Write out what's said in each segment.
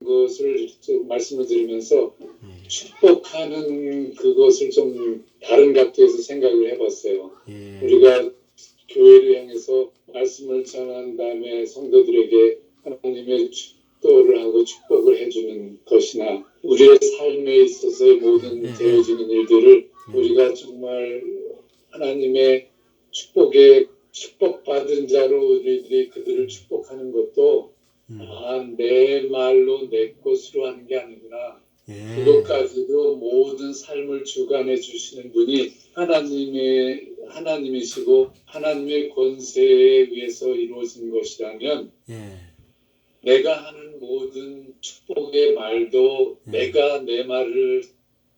것을 좀 말씀을 드리면서 축복하는 그것을 좀 다른 각도에서 생각을 해봤어요. 우리가 교회를 향해서 말씀을 전한 다음에 성도들에게 하나님의 축도를 하고 축복을 해주는 것이나 우리의 삶에 있어서의 모든 되어지는 일들을 우리가 정말 하나님의 축복받은 자로 우리들이 그들을 축복하는 것도 내 말로 내 것으로 하는 게 아니구나. 그것까지도 모든 삶을 주관해 주시는 분이 하나님이시고 하나님의 권세에 의해서 이루어진 것이라면 내가 하는 모든 축복의 말도 내가 내 말을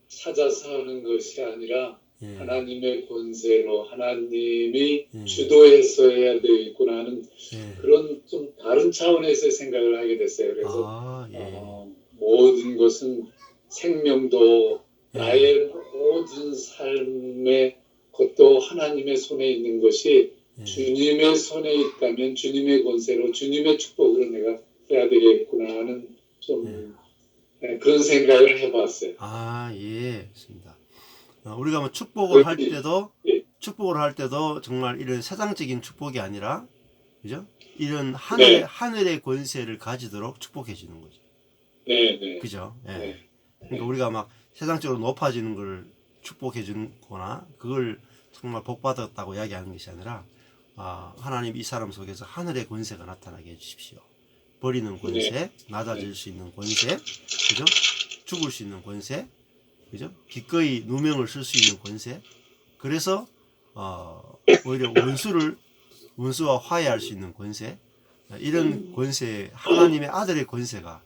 찾아서 하는 것이 아니라 하나님의 권세로 하나님이 주도해서 해야 되겠구나 하는 그런 좀 다른 차원에서 생각을 하게 됐어요. 그래서 모든 것은 생명도 나의 모든 삶의 것도 하나님의 손에 있는 것이 주님의 손에 있다면 주님의 권세로 주님의 축복으로 내가 해야 되겠구나 하는 좀 그런 생각을 해봤어요. 맞습니다. 우리가 뭐 축복을 할 때도 정말 이런 세상적인 축복이 아니라, 그죠? 이런 하늘의 권세를 가지도록 축복해 주는 거죠. 그죠? 그러니까 우리가 막 세상적으로 높아지는 걸 축복해 주거나 그걸 정말 복 받았다고 이야기하는 것이 아니라, 하나님 이 사람 속에서 하늘의 권세가 나타나게 해 주십시오. 버리는 권세, 낮아질 수 있는 권세, 그죠? 죽을 수 있는 권세, 그죠? 기꺼이 누명을 쓸 수 있는 권세. 그래서 오히려 원수와 화해할 수 있는 권세, 이런 권세, 하나님의 아들의 권세가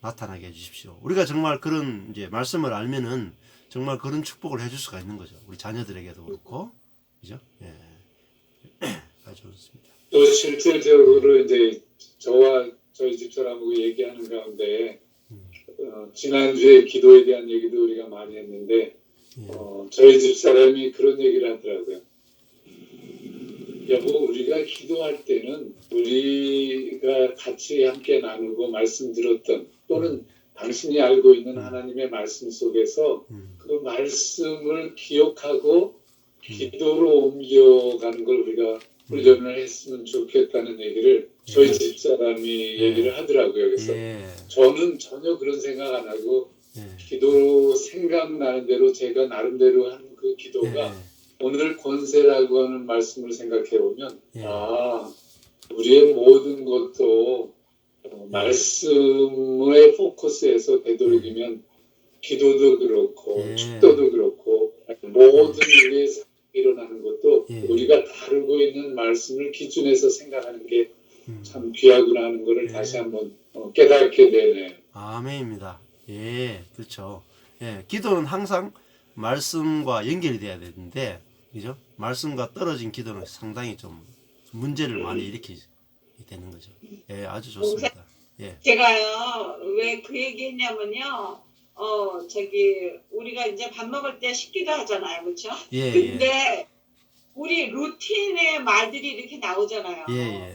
나타나게 해주십시오. 우리가 정말 그런 이제 말씀을 알면은 정말 그런 축복을 해줄 수가 있는 거죠. 우리 자녀들에게도 그렇고, 그죠? 아주 좋습니다. 또 실질적으로 이제 저와 저희 집사람하고 얘기하는 가운데 지난주에 기도에 대한 얘기도 우리가 많이 했는데 저희 집사람이 그런 얘기를 하더라고요. 여보, 우리가 기도할 때는 우리가 같이 함께 나누고 말씀 들었던 또는 당신이 알고 있는 하나님의 말씀 속에서 그 말씀을 기억하고 기도로 옮겨가는 걸 우리가 훈련을 했으면 좋겠다는 얘기를 저희 집사람이 얘기를 하더라고요. 그래서 저는 전혀 그런 생각 안 하고 기도로 생각나는 대로 제가 나름대로 하는 그 기도가 오늘 권세라고 하는 말씀을 생각해 보면 우리의 모든 것도 말씀의 포커스에서 되도록이면 기도도 그렇고 축도도 그렇고 모든 우리의 삶이 일어나는 것도 우리가 다루고 있는 말씀을 기준해서 생각하는 게 참 귀하구나 하는 것을 다시 한번 깨닫게 되네요. 아멘입니다. 그렇죠. 기도는 항상 말씀과 연결이 돼야 되는데, 그죠? 말씀과 떨어진 기도는 상당히 좀 문제를 많이 일으키게 되는 거죠. 아주 좋습니다. 제가요, 왜 그 얘기 했냐면요, 우리가 이제 밥 먹을 때 식기도 하잖아요. 그렇죠? 근데 우리 루틴의 말들이 이렇게 나오잖아요.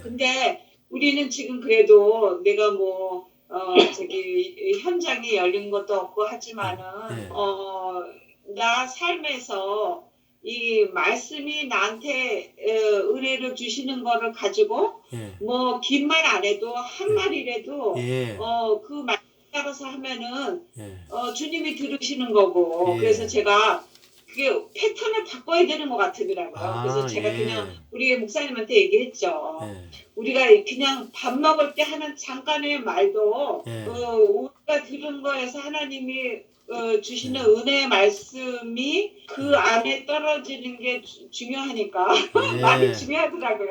근데 우리는 지금 그래도 내가 뭐, 현장이 열린 것도 없고 하지만은, 나 삶에서 이 말씀이 나한테 은혜를 주시는 거를 가지고 뭐 긴 말 안 해도 한 말이라도 그 말 따라서 하면은 주님이 들으시는 거고 그래서 제가 그게 패턴을 바꿔야 되는 것 같더라고요. 그래서 제가 그냥 우리 목사님한테 얘기했죠. 우리가 그냥 밥 먹을 때 하는 잠깐의 말도 우리가 들은 거에서 하나님이 주시는 은혜의 말씀이 그 안에 떨어지는 게 중요하니까 많이 중요하더라고요.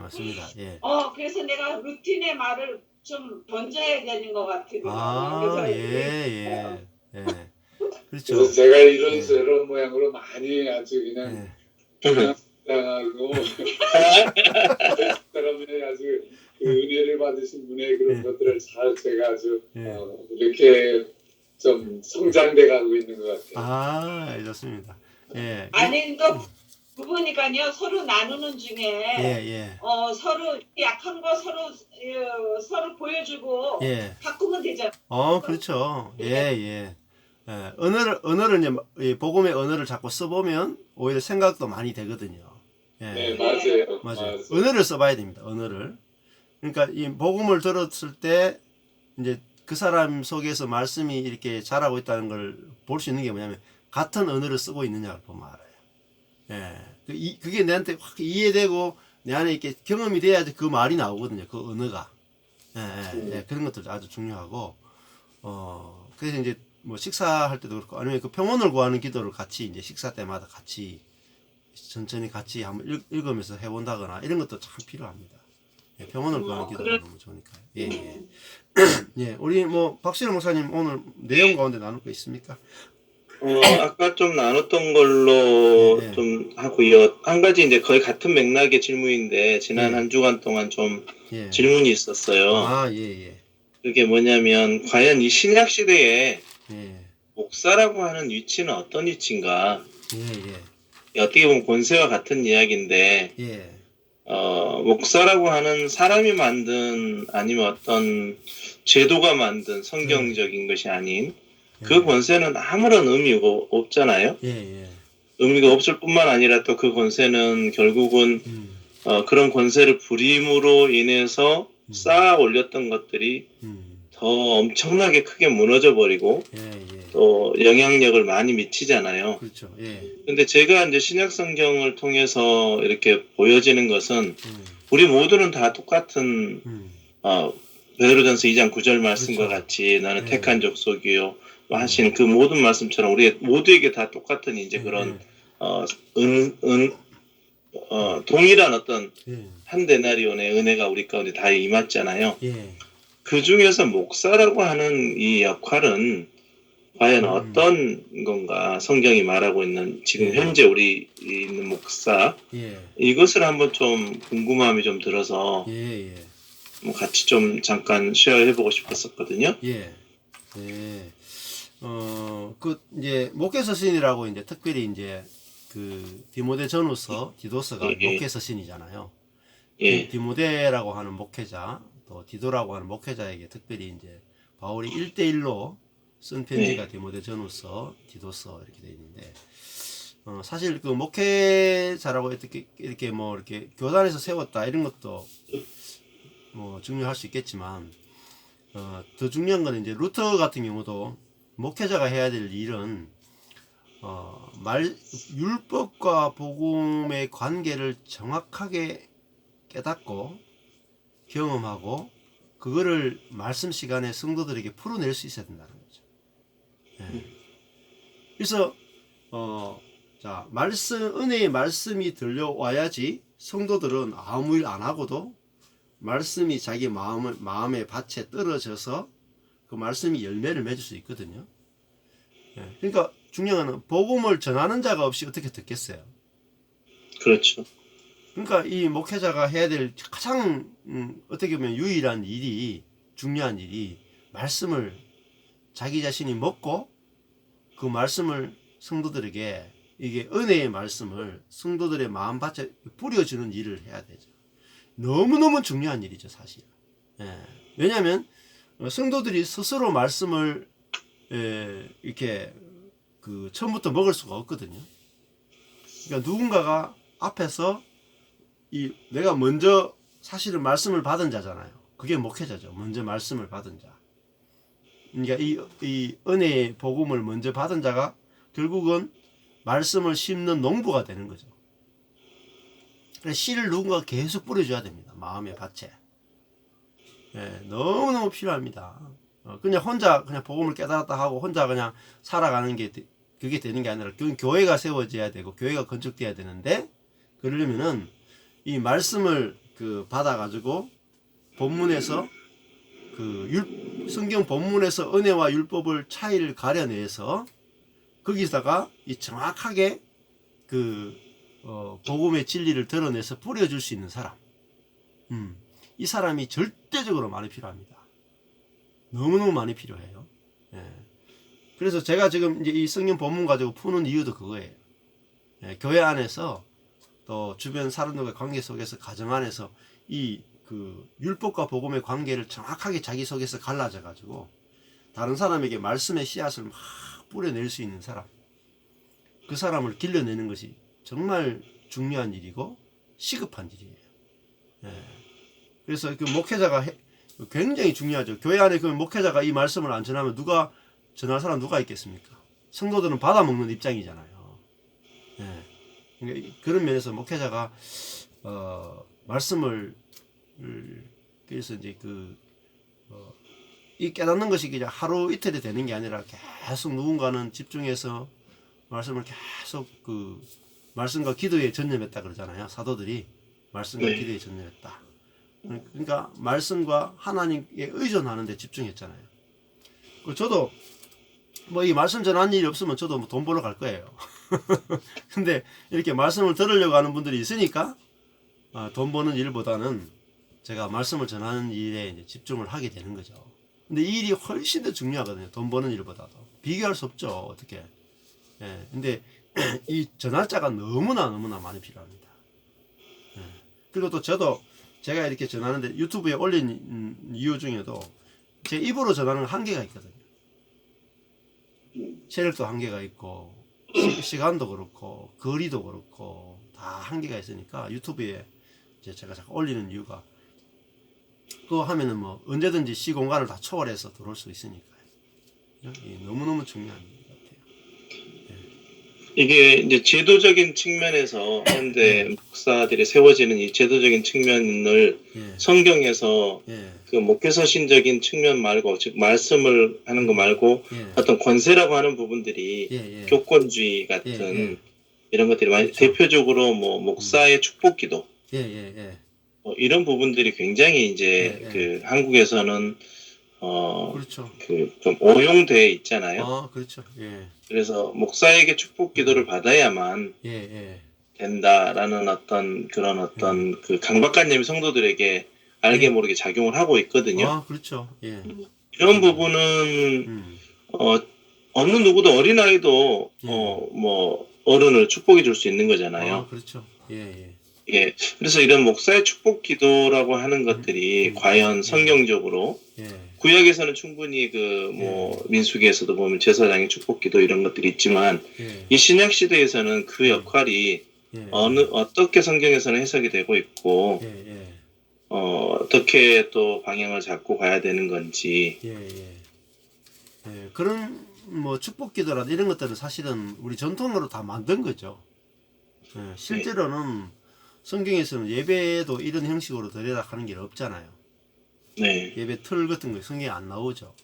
맞습니다. 그래서 내가 루틴의 말을 좀 던져야 되는 것 같더라고요. 그렇죠. 그래서 제가 이런 저런 모양으로 많이 아주 그냥 당하고 사람들이 아주 그 은혜를 받으신 분의 그런 것들을 잘 제가 아주 이렇게 좀 성장돼 가고 있는 것 같아요. 좋습니다. 아니 그러니까요 서로 나누는 중에 예. 서로 약한 거 서로 보여주고 예. 바꾸면 되잖아요. 그렇죠. 예. 언어를 이제 이 복음의 언어를 자꾸 써보면 오히려 생각도 많이 되거든요. 예. 네, 맞아요. 맞아요. 언어를 써봐야 됩니다. 언어를. 그러니까 이 복음을 들었을 때 이제 그 사람 속에서 말씀이 이렇게 자라고 있다는 걸 볼 수 있는 게 뭐냐면 같은 언어를 쓰고 있느냐를 보면 알아요. 예. 그게 내한테 확 이해되고 내 안에 이렇게 경험이 돼야지 그 말이 나오거든요. 그 언어가. 예. 그런 것들 아주 중요하고, 그래서 이제 뭐 식사할 때도 그렇고 아니면 그 평온을 구하는 기도를 같이 이제 식사 때마다 같이 천천히 같이 한번 읽으면서 해본다거나 이런 것도 참 필요합니다. 예, 평온을 구하는 기도가 너무 좋으니까요. 예. 예, 우리 뭐 박신호 목사님 오늘 내용 가운데 나눌 거 있습니까? 아까 좀 나눴던 걸로 예. 좀 하고요. 한 가지 이제 거의 같은 맥락의 질문인데 지난 한 주간 동안 좀 질문이 있었어요. 예. 그게 뭐냐면 과연 이 신약 시대에 예. 목사라고 하는 위치는 어떤 위치인가? 예. 어떻게 보면 권세와 같은 이야기인데 예. 목사라고 하는 사람이 만든 아니면 어떤 제도가 만든 성경적인 것이 아닌 그 권세는 아무런 의미가 없잖아요. 예. 의미가 없을 뿐만 아니라 또 그 권세는 결국은 그런 권세를 부림으로 인해서 쌓아 올렸던 것들이 더 엄청나게 크게 무너져 버리고 또 영향력을 많이 미치잖아요. 그렇죠. 예. 근데 제가 이제 신약 성경을 통해서 이렇게 보여지는 것은 우리 모두는 다 똑같은 베드로전서 2장 9절 말씀과 그렇죠. 같이 나는 택한 족속이요 하신 그 모든 말씀처럼 우리 모두에게 다 똑같은 이제 그런 동일한 어떤 한 데나리온의 은혜가 우리 가운데 다 임했잖아요. 그 중에서 목사라고 하는 이 역할은 과연 어떤 건가? 성경이 말하고 있는 지금 현재 우리 있는 목사 이것을 한번 좀 궁금함이 좀 들어서 뭐 같이 좀 잠깐 쉐어해보고 싶었었거든요. 그 이제 목회 서신이라고 이제 특별히 이제 그 디모데 전후서 디도서가 목회 서신이잖아요. 디모데라고 하는 목회자 또 디도라고 하는 목회자에게 특별히 이제 바울이 1대1로 쓴 편지가 디모데 전후서 디도서 이렇게 되어 있는데 사실 그 목회자라고 이렇게 뭐 이렇게 교단에서 세웠다 이런 것도 뭐 중요할 수 있겠지만 더 중요한 건 이제 루터 같은 경우도 목회자가 해야 될 일은 율법과 복음의 관계를 정확하게 깨닫고 경험하고 그거를 말씀 시간에 성도들에게 풀어낼 수 있어야 된다는 거죠. 그래서 자 은혜의 말씀이 들려와야지 성도들은 아무 일 안 하고도 말씀이 자기 마음의 밭에 떨어져서 그 말씀이 열매를 맺을 수 있거든요. 그러니까 중요한 건 복음을 전하는 자가 없이 어떻게 듣겠어요? 그렇죠. 그러니까 이 목회자가 해야 될 가장 어떻게 보면 유일한 일이 중요한 일이 말씀을 자기 자신이 먹고 그 말씀을 성도들에게 이게 은혜의 말씀을 성도들의 마음밭에 뿌려주는 일을 해야 되죠. 너무너무 중요한 일이죠 사실. 왜냐하면 성도들이 스스로 말씀을 이렇게 그 처음부터 먹을 수가 없거든요. 그러니까 누군가가 앞에서 내가 먼저 사실은 말씀을 받은 자잖아요. 그게 목회자죠. 먼저 말씀을 받은 자. 그러니까 이 은혜의 복음을 먼저 받은 자가 결국은 말씀을 심는 농부가 되는 거죠. 그래서 씨를 누군가가 계속 뿌려줘야 됩니다. 마음의 밭에. 너무너무 필요합니다. 그냥 혼자 그냥 복음을 깨달았다 하고 혼자 그냥 살아가는 게 그게 되는 게 아니라 교회가 세워져야 되고 교회가 건축돼야 되는데 그러려면은 이 말씀을 받아가지고 본문에서 성경 본문에서 은혜와 율법을 차이를 가려내서 거기다가 정확하게 복음의 진리를 드러내서 뿌려줄 수 있는 사람. 이 사람이 절대적으로 많이 필요합니다. 너무너무 많이 필요해요. 그래서 제가 지금 이제 이 성경 본문 가지고 푸는 이유도 그거예요. 교회 안에서 또 주변 사람들과의 관계 속에서 가정 안에서 이 그 율법과 복음의 관계를 정확하게 자기 속에서 갈라져 가지고 다른 사람에게 말씀의 씨앗을 막 뿌려낼 수 있는 사람, 그 사람을 길러내는 것이 정말 중요한 일이고 시급한 일이에요. 예. 그래서 그 목회자가 굉장히 중요하죠. 교회 안에 그 목회자가 이 말씀을 안 전하면 누가 전할 사람 누가 있겠습니까? 성도들은 받아먹는 입장이잖아요. 예. 그러니까 그런 면에서 목회자가 말씀을 그래서 이제 이 깨닫는 것이 그냥 하루 이틀이 되는 게 아니라 계속 누군가는 집중해서 말씀을 계속 그 말씀과 기도에 전념했다 그러잖아요. 사도들이 말씀과 기도에 전념했다. 그러니까 말씀과 하나님께 의존하는 데 집중했잖아요. 저도 뭐 이 말씀 전하는 일이 없으면 저도 뭐 돈 벌러 갈 거예요. 근데 이렇게 말씀을 들으려고 하는 분들이 있으니까 돈 버는 일보다는 제가 말씀을 전하는 일에 이제 집중을 하게 되는 거죠. 근데 이 일이 훨씬 더 중요하거든요. 돈 버는 일보다도. 비교할 수 없죠. 어떻게. 예. 근데 이 전할 자가 너무나 많이 필요합니다. 예. 그리고 또 저도 제가 이렇게 전하는데 유튜브에 올린 이유 중에도 제 입으로 전하는 한계가 있거든요. 체력도 한계가 있고 시간도 그렇고 거리도 그렇고 다 한계가 있으니까 유튜브에 이제 제가 자꾸 올리는 이유가 그거 하면은 뭐 언제든지 시공간을 다 초월해서 들어올 수 있으니까요. 너무너무 중요한 것 같아요. 이게 이제 제도적인 측면에서 현대 목사들이 세워지는 이 제도적인 측면을 성경에서 그 목회서신적인 측면 말고 즉 말씀을 하는 거 말고 어떤 권세라고 하는 부분들이 교권주의 같은 이런 것들이 많이 그렇죠. 대표적으로 뭐 목사의 축복기도 이런 부분들이 굉장히 이제 그 한국에서는 그렇죠. 그 좀 오용돼 있잖아요. 그렇죠. 그래서 목사에게 축복 기도를 받아야만 된다라는 어떤 그런 어떤 그 강박관념이 성도들에게 알게 모르게 작용을 하고 있거든요. 그렇죠. 이런 부분은 어느 누구도 어린아이도 뭐 어른을 축복해 줄 수 있는 거잖아요. 그렇죠. 그래서 이런 목사의 축복 기도라고 하는 것들이 과연 성경적으로 구약에서는 충분히 그 뭐 민수기에서도 보면 제사장의 축복 기도 이런 것들이 있지만 이 신약 시대에서는 그 역할이 어떻게 성경에서는 해석이 되고 있고 어떻게 또 방향을 잡고 가야 되는 건지 그런 뭐 축복 기도라든 이런 것들은 사실은 우리 전통으로 다 만든 거죠. 실제로는 성경에서는 예배도 이런 형식으로 드려라 하는 게 없잖아요. 예배 틀 같은 거 성경에 안 나오죠.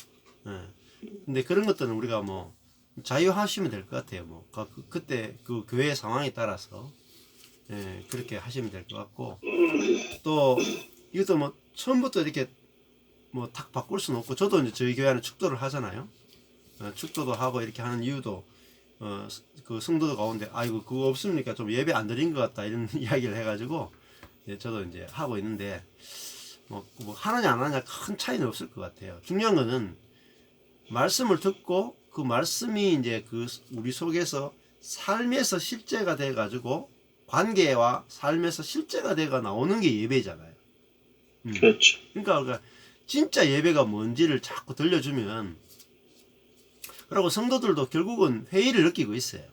근데 그런 것들은 우리가 뭐 자유하시면 될 것 같아요. 뭐 그때 그 교회 상황에 따라서 그렇게 하시면 될 것 같고 또 이것도 뭐 처음부터 이렇게 뭐 탁 바꿀 수는 없고 저도 이제 저희 교회 안에 축도를 하잖아요. 축도도 하고 이렇게 하는 이유도 그 성도들 가운데 아이고 그거 없습니까? 좀 예배 안 드린 것 같다 이런 이야기를 해가지고 저도 이제 하고 있는데 뭐 하느냐 안 하느냐 큰 차이는 없을 것 같아요. 중요한 거는 말씀을 듣고 그 말씀이 이제 그 우리 속에서 삶에서 실제가 돼 가지고 관계와 삶에서 실제가 돼가 나오는 게 예배잖아요. 그렇죠. 그러니까 진짜 예배가 뭔지를 자꾸 들려주면 그리고 성도들도 결국은 회의를 느끼고 있어요.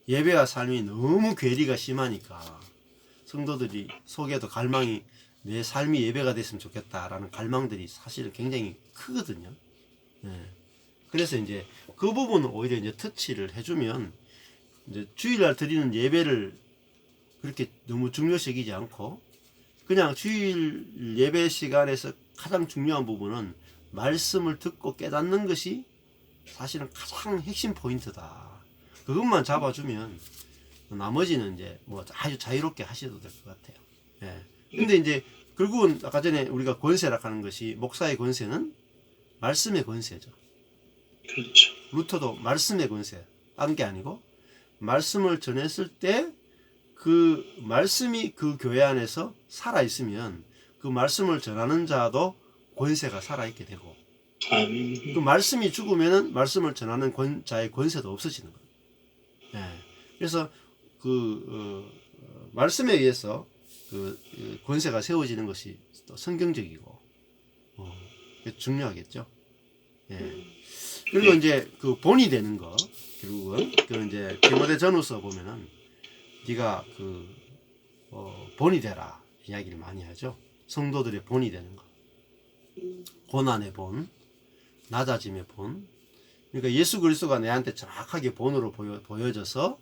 예배와 삶이 너무 괴리가 심하니까 성도들이 속에도 갈망이 내 삶이 예배가 됐으면 좋겠다라는 갈망들이 사실은 굉장히 크거든요. 그래서 이제 그 부분을 오히려 이제 터치를 해주면 이제 주일날 드리는 예배를 그렇게 너무 중요시 여기지 않고 그냥 주일 예배 시간에서 가장 중요한 부분은 말씀을 듣고 깨닫는 것이 사실은 가장 핵심 포인트다. 그것만 잡아주면 나머지는 이제 뭐 아주 자유롭게 하셔도 될 것 같아요. 근데 이제 결국은 아까 전에 우리가 권세라 하는 것이 목사의 권세는 말씀의 권세죠. 그렇죠. 루터도 말씀의 권세, 딴 게 아니고 말씀을 전했을 때 그 말씀이 그 교회 안에서 살아 있으면 그 말씀을 전하는 자도 권세가 살아 있게 되고 그 말씀이 죽으면은 말씀을 전하는 자의 권세도 없어지는 거예요. 그래서 말씀에 의해서 그 권세가 세워지는 것이 또 성경적이고 중요하겠죠. 예. 그리고 이제 그 본이 되는 거 결국은 그 이제 디모데전후서 보면은 네가 그 본이 되라 이야기를 많이 하죠. 성도들의 본이 되는 거. 고난의 본, 낮아짐의 본. 그러니까 예수 그리스도가 내한테 정확하게 본으로 보여져서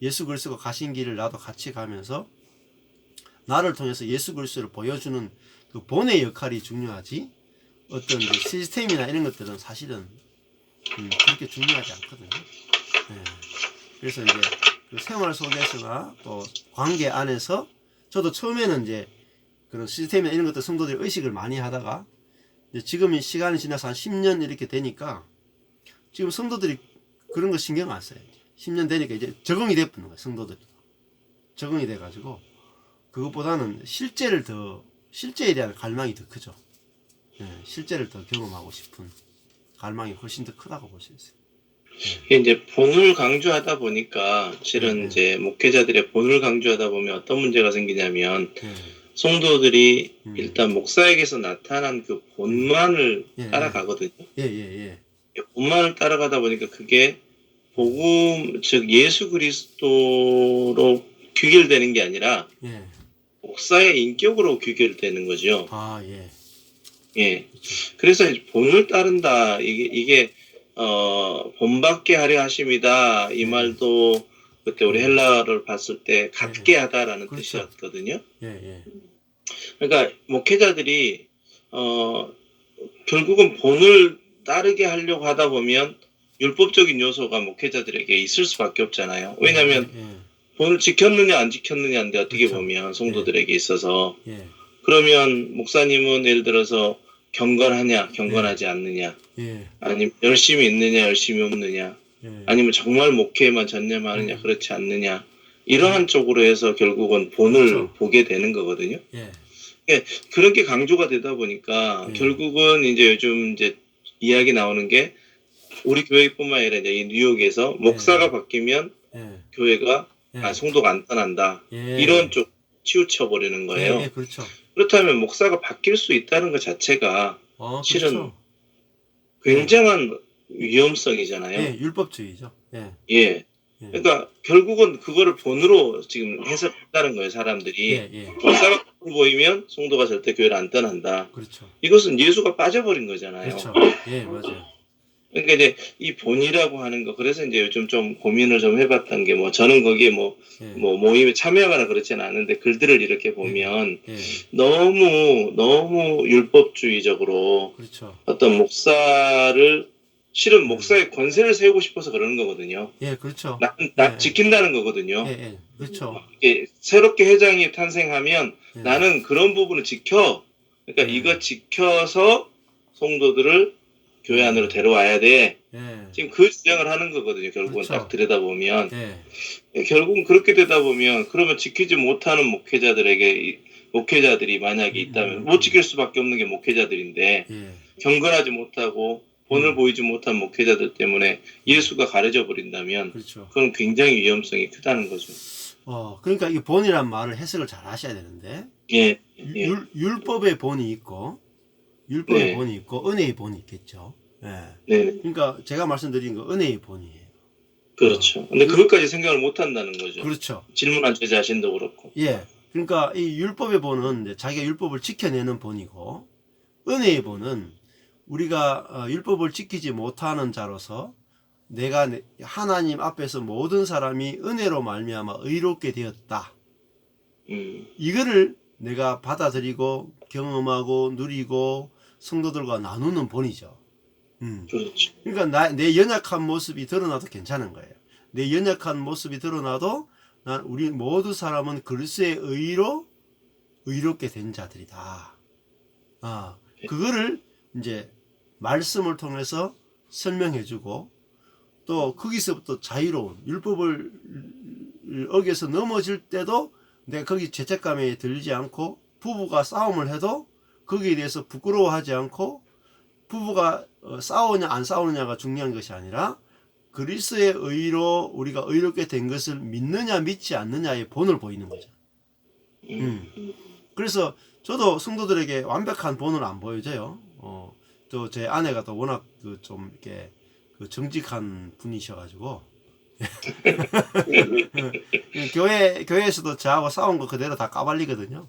예수 그리스도가 가신 길을 나도 같이 가면서 나를 통해서 예수 그리스도를 보여주는 그 본의 역할이 중요하지 어떤 시스템이나 이런 것들은 사실은 그렇게 중요하지 않거든요. 예. 그래서 이제 그 생활 속에서나 또 관계 안에서 저도 처음에는 이제 그런 시스템이나 이런 것들 성도들이 의식을 많이 하다가 이제 지금 시간이 지나서 한 10년 이렇게 되니까 지금 성도들이 그런 거 신경 안 써요. 10년 되니까 이제 적응이 돼버리는 거예요. 성도들이 적응이 돼가지고 그것보다는 실제에 대한 갈망이 더 크죠. 예, 실제를 더 경험하고 싶은 갈망이 훨씬 더 크다고 볼 수 있어요. 이게 이제 본을 강조하다 보니까 실은 이제 목회자들의 본을 강조하다 보면 어떤 문제가 생기냐면 성도들이 일단 목사에게서 나타난 그 본만을 따라가거든요. 본만을 따라가다 보니까 그게 복음 즉 예수 그리스도로 귀결되는 게 아니라 목사의 인격으로 귀결되는 거죠. 예. 그래서 본을 따른다. 이게 본받게 하려 하심이다. 이 말도 그때 우리 헬라어를 봤을 때 갖게 하다라는 뜻이었거든요. 그러니까 목회자들이 결국은 본을 따르게 하려고 하다 보면 율법적인 요소가 목회자들에게 있을 수밖에 없잖아요. 왜냐하면 본을 지켰느냐 안 지켰느냐인데 어떻게 보면 성도들에게 있어서 그러면 목사님은 예를 들어서 경건하냐 경건하지 않느냐 아니면 열심히 있느냐 열심히 없느냐 아니면 정말 목회에만 전념하느냐 그렇지 않느냐 이러한 쪽으로 해서 결국은 본을 보게 되는 거거든요. 그런 게 강조가 되다 보니까 결국은 이제 요즘 이제 이야기 나오는 게 우리 교회뿐만 아니라 이제 이 뉴욕에서 목사가 바뀌면 교회가 성도가 안 떠난다 이런 쪽 치우쳐 버리는 거예요. 그렇다면 목사가 바뀔 수 있다는 것 자체가 실은 굉장한 위험성이잖아요. 율법주의죠. 그러니까 결국은 그거를 본으로 지금 해석한다는 거예요. 사람들이 목사가 보이면 성도가 절대 교회를 안 떠난다. 이것은 예수가 빠져버린 거잖아요. 맞아요. 그러니까 이제 이 본이라고 하는 거 그래서 이제 요즘 좀 고민을 좀 해봤던 게 뭐 저는 거기에 뭐 모임에 참여하거나 그렇지는 않은데 글들을 이렇게 보면 너무 율법주의적으로 어떤 목사를 실은 목사의 권세를 세우고 싶어서 그러는 거거든요. 나 지킨다는 거거든요. 이게 새롭게 회장이 탄생하면 나는 그런 부분을 지켜. 그러니까 이거 지켜서 성도들을 교회 안으로 데려와야 돼. 지금 그 주장을 하는 거거든요. 결국은 딱 들여다보면. 결국은 그렇게 되다 보면 그러면 지키지 못하는 목회자들이 만약에 있다면 못 지킬 수밖에 없는 게 목회자들인데 경건하지 못하고 본을 보이지 못한 목회자들 때문에 예수가 가려져 버린다면 그건 굉장히 위험성이 크다는 거죠. 그러니까 이 본이란 말을 해석을 잘 하셔야 되는데 율법의 본이 있고 본이 있고 은혜의 본이 있겠죠. 그러니까 제가 말씀드린 거 은혜의 본이에요. 그렇죠. 근데 그것까지 생각을 못 한다는 거죠. 질문한 제 자신도 그렇고. 그러니까 이 율법의 본은 이제 자기가 율법을 지켜내는 본이고 은혜의 본은 우리가 율법을 지키지 못하는 자로서 내가 하나님 앞에서 모든 사람이 은혜로 말미암아 의롭게 되었다. 이거를 내가 받아들이고 경험하고 누리고 성도들과 나누는 본이죠. 그러니까 내 연약한 모습이 드러나도 괜찮은 거예요. 내 연약한 모습이 드러나도 우리 모두 사람은 그리스도의 의로 의롭게 된 자들이다. 그거를 이제 말씀을 통해서 설명해주고 또 거기서부터 자유로운 율법을 어겨서 넘어질 때도 내가 거기 죄책감에 들지 않고 부부가 싸움을 해도 거기에 대해서 부끄러워하지 않고 부부가 싸우냐 안 싸우느냐가 중요한 것이 아니라 그리스도의 의로 우리가 의롭게 된 것을 믿느냐 믿지 않느냐의 본을 보이는 거죠. 그래서 저도 성도들에게 완벽한 본을 안 보여줘요. 또 제 아내가 또 워낙 그 좀 이렇게 그 정직한 분이셔가지고 교회에서도 저하고 싸운 거 그대로 다 까발리거든요.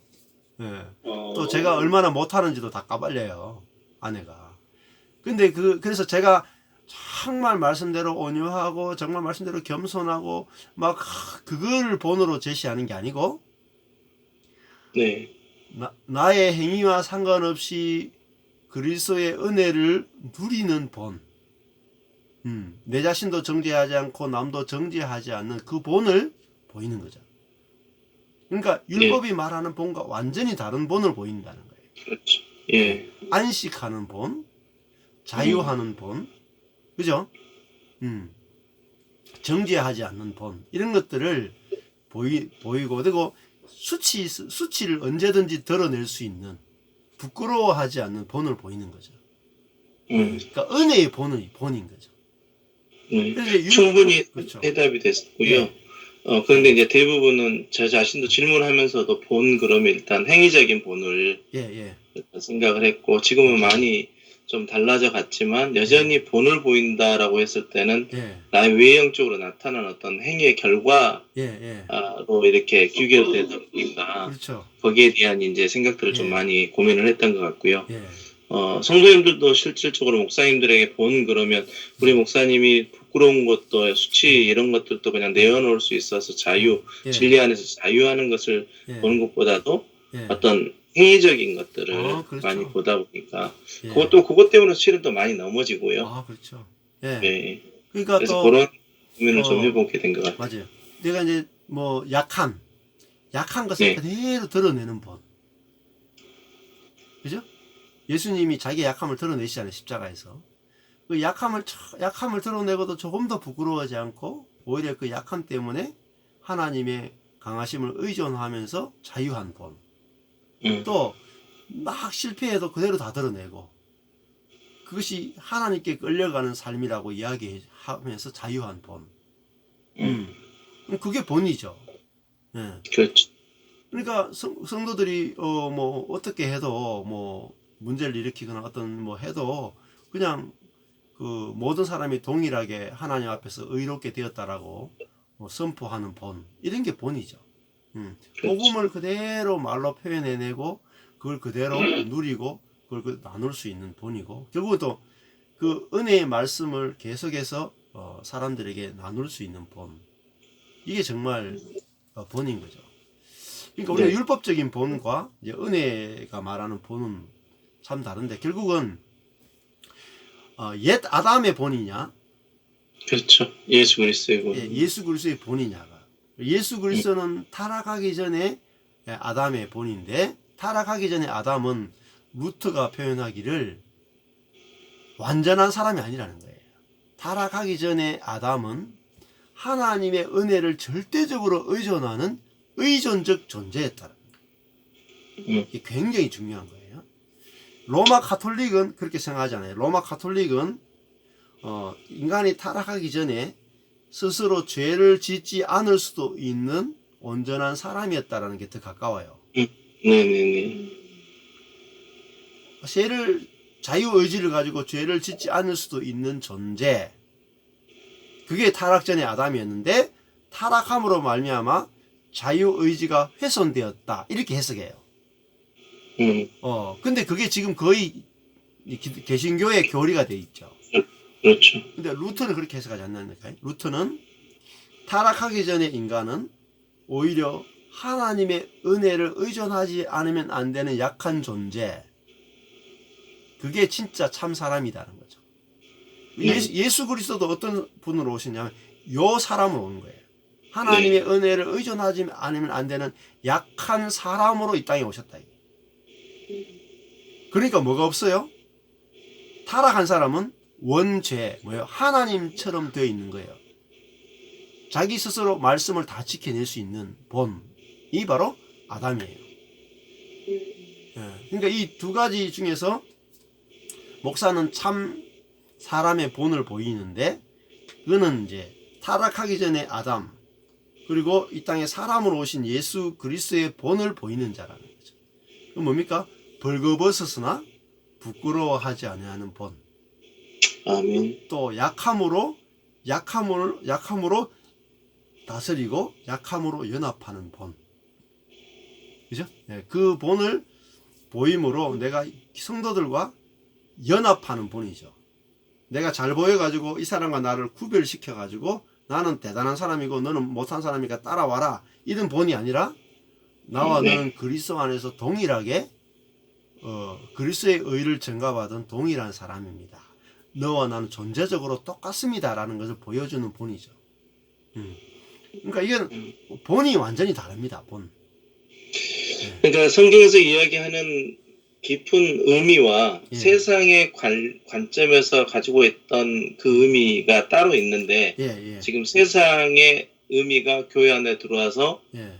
예. 또 제가 얼마나 못하는지도 다 까발려요, 아내가. 근데 그래서 제가 정말 말씀대로 온유하고 정말 말씀대로 겸손하고 막 그걸 본으로 제시하는 게 아니고 네. 나의 행위와 상관없이 그리스도의 은혜를 누리는 본. 내 자신도 정죄하지 않고 남도 정죄하지 않는 그 본을 보이는 거죠. 그러니까 율법이 말하는 본과 완전히 다른 본을 보인다는 거예요. 그렇죠. 예. 안식하는 본, 자유하는 본, 그죠? 정죄하지 않는 본, 이런 것들을 보이고, 그리고 수치를 언제든지 드러낼 수 있는, 부끄러워하지 않는 본을 보이는 거죠. 그러니까 은혜의 본인 거죠. 충분히 그렇죠. 대답이 됐고요. 그런데 이제 대부분은 저 자신도 질문하면서도 그러면 일단 행위적인 본을 생각을 했고, 지금은 많이 좀 달라져 갔지만 여전히 본을 보인다라고 했을 때는 나의 외형적으로 나타나는 어떤 행위의 결과로 이렇게 규결되다 보니까 그렇죠. 거기에 대한 이제 생각들을 좀 많이 고민을 했던 것 같고요. 성도님들도 실질적으로 목사님들에게 그러면 우리 목사님이 부끄러운 것도 수치 이런 것들도 그냥 내어놓을 수 있어서 진리 안에서 자유하는 것을 보는 것보다도 어떤 행위적인 것들을 그렇죠. 많이 보다 보니까 그것 때문에 실은 또 많이 넘어지고요. 그렇죠. 네. 그러니까 그래서 또 그런 고민을 좀 해보게 된 것 같아요. 맞아요. 내가 이제 뭐 약한 것을 그대로 드러내는 본. 그죠? 예수님이 자기의 약함을 드러내시잖아요, 십자가에서. 그 약함을 드러내고도 조금 더 부끄러워하지 않고 오히려 그 약함 때문에 하나님의 강하심을 의존하면서 자유한 본. 또 막 실패해도 그대로 다 드러내고 그것이 하나님께 끌려가는 삶이라고 이야기하면서 자유한 본. 그게 본이죠. 그렇죠. 그러니까 성도들이 뭐 어떻게 해도 뭐 문제를 일으키거나 어떤 뭐 해도 그냥 그 모든 사람이 동일하게 하나님 앞에서 의롭게 되었다라고 선포하는 본, 이런 게 본이죠. 복음을 그대로 말로 표현해내고 그걸 그대로 누리고 그걸 나눌 수 있는 본이고, 결국은 또 그 은혜의 말씀을 계속해서 사람들에게 나눌 수 있는 본, 이게 정말 본인 거죠. 그러니까 우리가 율법적인 본과 이제 은혜가 말하는 본은 참 다른데, 결국은 옛 아담의 본이냐, 그렇죠. 예수 그리스도의 본. 예수 그리스도의 본이냐가, 예수 그리스도는 타락하기 전에 아담의 본인데, 타락하기 전에 아담은 루트가 표현하기를 완전한 사람이 아니라는 거예요. 타락하기 전에 아담은 하나님의 은혜를 절대적으로 의존하는 의존적 존재였다는 거예요. 이게 굉장히 중요한 거예요. 로마 가톨릭은 그렇게 생각하잖아요. 로마 가톨릭은 인간이 타락하기 전에 스스로 죄를 짓지 않을 수도 있는 온전한 사람이었다라는 게 더 가까워요. 네네네. 자유의지를 가지고 죄를 짓지 않을 수도 있는 존재. 그게 타락 전의 아담이었는데, 타락함으로 말미암아 자유의지가 훼손되었다, 이렇게 해석해요. 근데 그게 지금 거의 개신교의 교리가 돼 있죠. 그렇죠. 근데 루터는 그렇게 해석하지 않는다니까요. 루터는 타락하기 전에 인간은 오히려 하나님의 은혜를 의존하지 않으면 안 되는 약한 존재, 그게 진짜 참 사람이라는 거죠. 예수 그리스도도 어떤 분으로 오시냐면 요 사람으로 오는 거예요. 하나님의 은혜를 의존하지 않으면 안 되는 약한 사람으로 이 땅에 오셨다. 그러니까 뭐가 없어요? 타락한 사람은 원죄, 하나님처럼 되어 있는 거예요. 자기 스스로 말씀을 다 지켜낼 수 있는 본이 바로 아담이에요. 그러니까 이 두 가지 중에서 목사는 참 사람의 본을 보이는데, 그거는 이제 타락하기 전에 아담, 그리고 이 땅에 사람으로 오신 예수 그리스도의 본을 보이는 자라는 거죠. 그 뭡니까? 벌거벗었으나 부끄러워하지 아니하는 본. 아멘. 또 약함으로 다스리고 약함으로 연합하는 본. 그죠? 예, 그 본을 보임으로 내가 성도들과 연합하는 본이죠. 내가 잘 보여가지고 이 사람과 나를 구별시켜가지고 나는 대단한 사람이고 너는 못한 사람이니까 따라와라 이런 본이 아니라 나와 너는 그리스도 안에서 동일하게 그리스도의 의를 전가받은 동일한 사람입니다. 너와 나는 존재적으로 똑같습니다 라는 것을 보여주는 본이죠. 그러니까 이건 본이 완전히 다릅니다. 본. 그러니까 성경에서 이야기하는 깊은 의미와 예. 세상의 관점에서 가지고 있던 그 의미가 따로 있는데 예, 예. 지금 세상의 의미가 교회 안에 들어와서 예.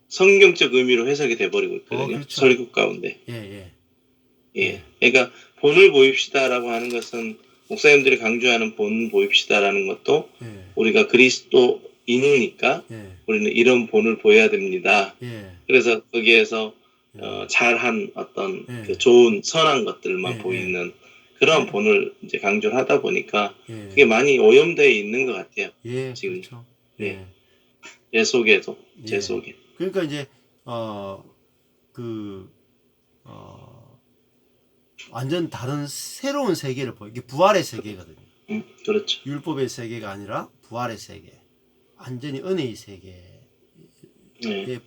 성경적 의미로 해석이 돼버리고 있거든요. 그렇죠. 설교 가운데. 예. 예. 그러니까 본을 보입시다라고 하는 것은 목사님들이 강조하는 본 보입시다라는 것도 예. 우리가 그리스도인이니까 예. 우리는 이런 본을 보여야 됩니다. 예. 그래서 거기에서 잘한 어떤 그 좋은 선한 것들만 보이는 그런 본을 이제 강조를 하다 보니까 그게 많이 오염되어 있는 것 같아요. 예, 지금 그렇죠. 제 속에도 제 속에. 그러니까 이제 완전 다른 새로운 세계를 이게 부활의 세계거든요. 그렇죠. 율법의 세계가 아니라 부활의 세계, 완전히 은혜의 세계의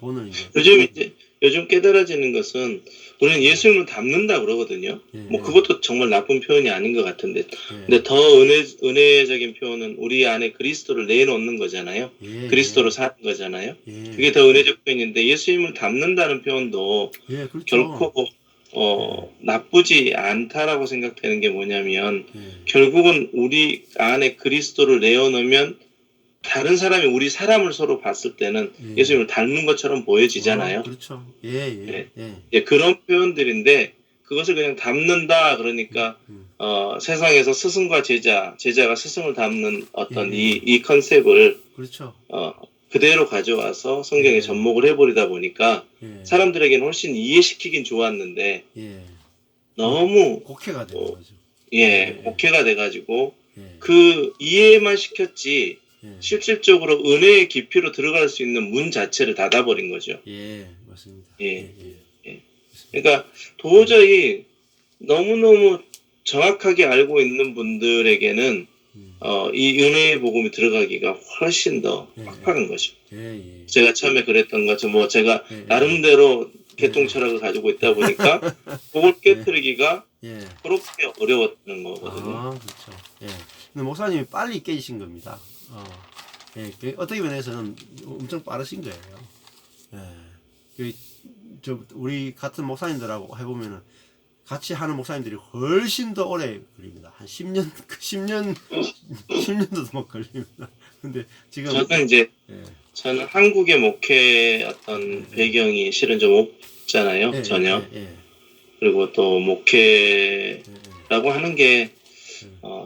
본을 이제 요즘 깨달아지는 것은 우리는 예수님을 닮는다 그러거든요. 뭐 그것도 정말 나쁜 표현이 아닌 것 같은데, 근데 더 은혜적인 표현은 우리 안에 그리스도를 내놓는 거잖아요. 그리스도로 사는 거잖아요. 그게 더 은혜적 표현인데 예수님을 닮는다는 표현도 그렇죠. 결코 나쁘지 않다라고 생각되는 게 뭐냐면 결국은 우리 안에 그리스도를 내어놓으면 다른 사람이 우리 사람을 서로 봤을 때는 예수님을 닮는 것처럼 보여지잖아요. 그렇죠. 그런 표현들인데 그것을 그냥 닮는다 그러니까 세상에서 스승과 제자가 스승을 닮는 어떤 이 컨셉을 그렇죠. 그대로 가져와서 성경에 접목을 해버리다 보니까 사람들에게는 훨씬 이해시키긴 좋았는데 너무 곡해가 되는 거죠. 곡해가 돼가지고 그 이해만 시켰지 실질적으로 은혜의 깊이로 들어갈 수 있는 문 자체를 닫아버린 거죠. 맞습니다. 그러니까 도저히 너무너무 정확하게 알고 있는 분들에게는 이 은혜의 복음이 들어가기가 훨씬 더 팍팍한 거죠. 제가 처음에 그랬던 것처럼 제가 나름대로 개통 철학을 가지고 있다 보니까 그걸 깨트리기가 그렇게 어려웠던 거거든요. 그렇죠. 근데 목사님이 빨리 깨지신 겁니다. 어떻게 면에서는 엄청 빠르신 거예요. 우리 같은 목사님들하고 해보면은 같이 하는 목사님들이 훨씬 더 오래 걸립니다. 한 10년도 막 걸립니다. 근데 지금 저는 한국의 목회 어떤 배경이 실은 좀 없잖아요. 전혀. 그리고 또 목회라고 하는 게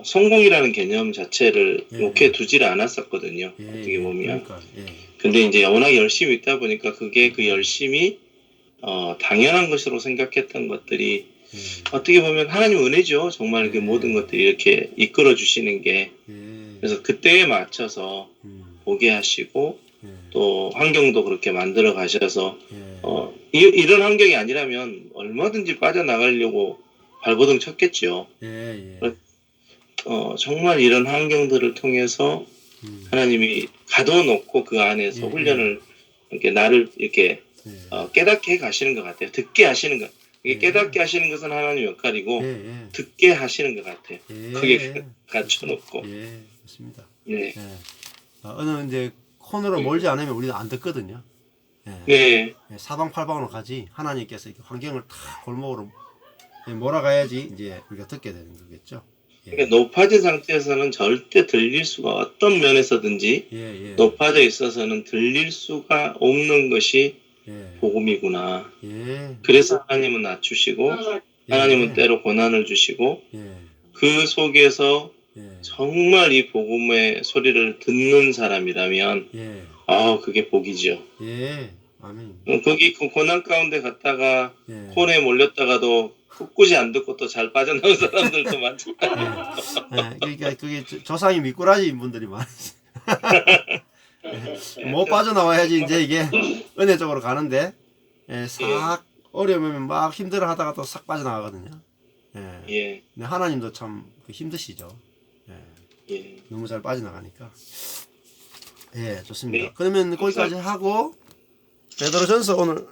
성공이라는 개념 자체를 목회에 두지를 않았었거든요. 어떻게 보면. 근데 이제 워낙 열심히 있다 보니까 그게 그 열심이 당연한 것으로 생각했던 것들이 어떻게 보면 하나님 은혜죠. 정말 그 모든 것들이 이렇게 이끌어 주시는 게. 그래서 그때에 맞춰서 보게 하시고 또 환경도 그렇게 만들어 가셔서 이런 환경이 아니라면 얼마든지 빠져나가려고 발버둥 쳤겠죠. 정말 이런 환경들을 통해서 하나님이 가둬놓고 그 안에서 훈련을 이렇게 나를 이렇게 깨닫게 가시는 것 같아요. 듣게 하시는 것. 이게 깨닫게 하시는 것은 하나님 역할이고 듣게 하시는 것 같아요. 그게 갖춰놓고. 맞습니다. 어느 이제 코너로 몰지 않으면 우리는 안 듣거든요. 사방팔방으로 가지 하나님께서 이렇게 환경을 다 골목으로 몰아가야지 이제 우리가 듣게 되는 거겠죠. 그러니까 높아진 상태에서는 절대 들릴 수가 어떤 면에서든지 높아져 있어서는 들릴 수가 없는 것이 복음이구나. 그래서 하나님은 낮추시고 하나님은 때로 고난을 주시고 그 속에서 정말 이 복음의 소리를 듣는 사람이라면 그게 복이죠. 예, 아멘. 거기 그 고난 가운데 갔다가 예. 혼에 몰렸다가도 꿋꿋이 안 듣고 또 잘 빠져나온 사람들도 많죠. 예, 그러니까 그게 조상이 미꾸라지인 분들이 많으세요. 못 빠져나와야지 이제 이게 은혜 쪽으로 가는데 싹 어려우면 막 힘들어 하다가 또 싹 빠져나가거든요. 예. 근데 하나님도 참 힘드시죠. 예. 너무 잘 빠져나가니까. 예, 좋습니다. 네. 그러면 거기까지 하고 베드로전서 오늘